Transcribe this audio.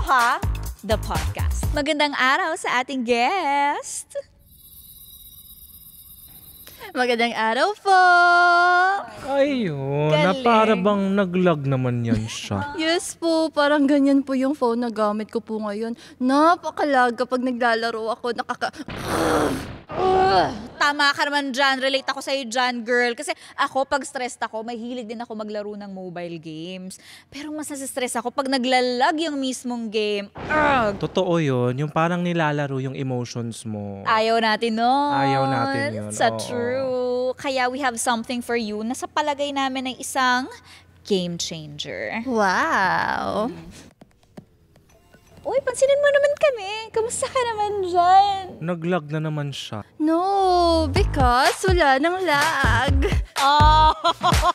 Aloha, the podcast. Magandang araw sa ating guest. Magandang araw po. Ayun, na para bang naglag naman yan siya. Yes po, parang ganyan po yung phone na gamit ko po ngayon. Napakalag kapag naglalaro ako, Tama ka naman dyan. Relate ako sa'yo dyan, girl. Kasi ako, pag stressed ako, mahilig din ako maglaro ng mobile games. Pero mas nasistress ako pag naglalag yung mismong game. Totoo yun, yung parang nilalaro yung emotions mo. Ayaw natin nun. Ayaw natin yun. Sa Oo. true. Kaya we have something for you na sa palagay namin ay isang game changer. wow. Uy, pansinin mo naman kami. Kamusta ka naman dyan? Naglag na naman siya. No, because wala nang lag. Oh,